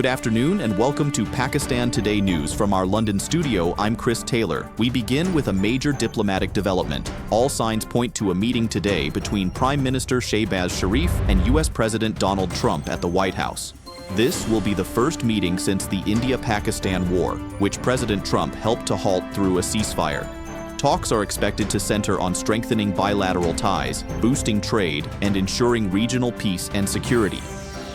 afternoon and welcome to Pakistan Today News from our London studio. I'm Chris Taylor. We begin with a major diplomatic development. All signs point to a meeting today between Prime Minister Shehbaz Sharif and U.S. President Donald Trump at the White House. This will be the first meeting since the India-Pakistan war, which President Trump helped to halt through a ceasefire. Talks are expected to center on strengthening bilateral ties, boosting trade, and ensuring regional peace and security.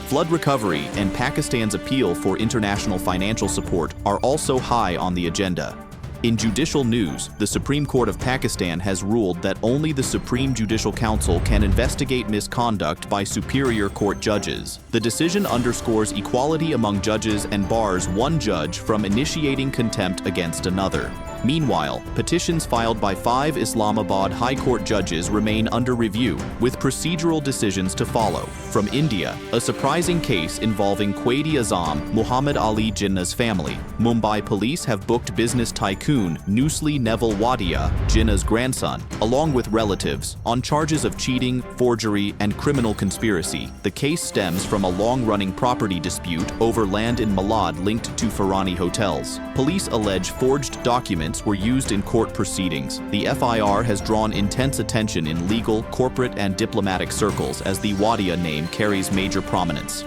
Flood recovery and Pakistan's appeal for international financial support are also high on the agenda. In judicial news, the Supreme Court of Pakistan has ruled that only the Supreme Judicial Council can investigate misconduct by superior court judges. The decision underscores equality among judges and bars one judge from initiating contempt against another. Meanwhile, petitions filed by 5 Islamabad High Court judges remain under review, with procedural decisions to follow. From India, a surprising case involving Quaid-e-Azam Muhammad Ali Jinnah's family. Mumbai police have booked business tycoon Nusli Neville Wadia, Jinnah's grandson, along with relatives, on charges of cheating, forgery, and criminal conspiracy. The case stems from a long-running property dispute over land in Malad linked to Farani hotels. Police allege forged documents were used in court proceedings. The FIR has drawn intense attention in legal, corporate, and diplomatic circles as the Wadia name carries major prominence.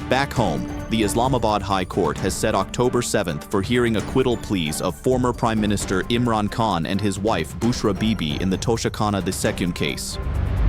Back home, the Islamabad High Court has set October 7th for hearing acquittal pleas of former Prime Minister Imran Khan and his wife Bushra Bibi in the Toshakhana II case.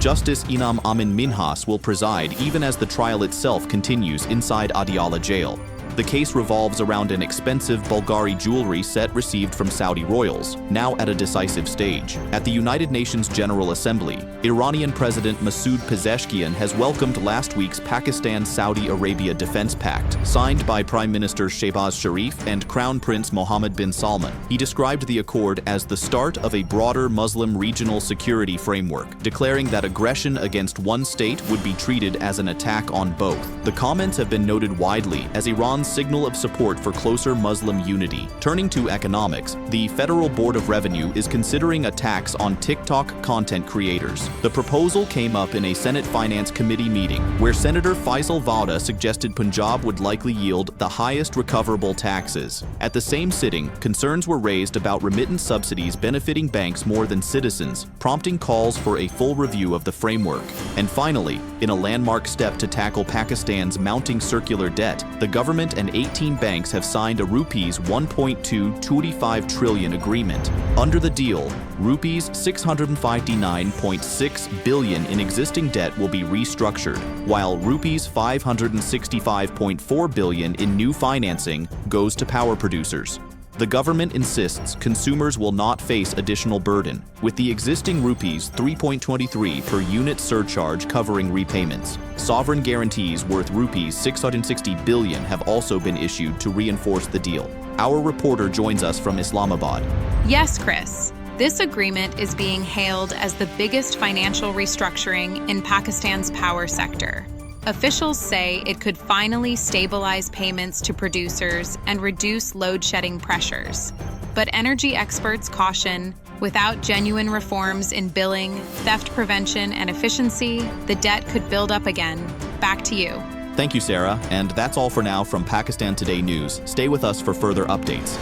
Justice Inam Amin Minhas will preside even as the trial itself continues inside Adiala jail. The case revolves around an expensive Bulgari jewelry set received from Saudi royals, now at a decisive stage. At the United Nations General Assembly, Iranian President Masoud Pezeshkian has welcomed last week's Pakistan-Saudi Arabia Defense Pact, signed by Prime Minister Shehbaz Sharif and Crown Prince Mohammed bin Salman. He described the accord as the start of a broader Muslim regional security framework, declaring that aggression against one state would be treated as an attack on both. The comments have been noted widely as Iran's signal of support for closer Muslim unity. Turning to economics, the Federal Board of Revenue is considering a tax on TikTok content creators. The proposal came up in a Senate Finance Committee meeting, where Senator Faisal Vauda suggested Punjab would likely yield the highest recoverable taxes. At the same sitting, concerns were raised about remittance subsidies benefiting banks more than citizens, prompting calls for a full review of the framework. And finally, in a landmark step to tackle Pakistan's mounting circular debt, the government and 18 banks have signed a rupees 1.225 trillion agreement. Under the deal, rupees 659.6 billion in existing debt will be restructured, while rupees 565.4 billion in new financing goes to power producers. The government insists consumers will not face additional burden, with the existing rupees 3.23 per unit surcharge covering repayments. Sovereign guarantees worth rupees 660 billion have also been issued to reinforce the deal. Our reporter joins us from Islamabad. Yes, Chris. This agreement is being hailed as the biggest financial restructuring in Pakistan's power sector. Officials say it could finally stabilize payments to producers and reduce load-shedding pressures. But energy experts caution, without genuine reforms in billing, theft prevention, and efficiency, the debt could build up again. Back to you. Thank you, Sarah. And that's all for now from Pakistan Today News. Stay with us for further updates.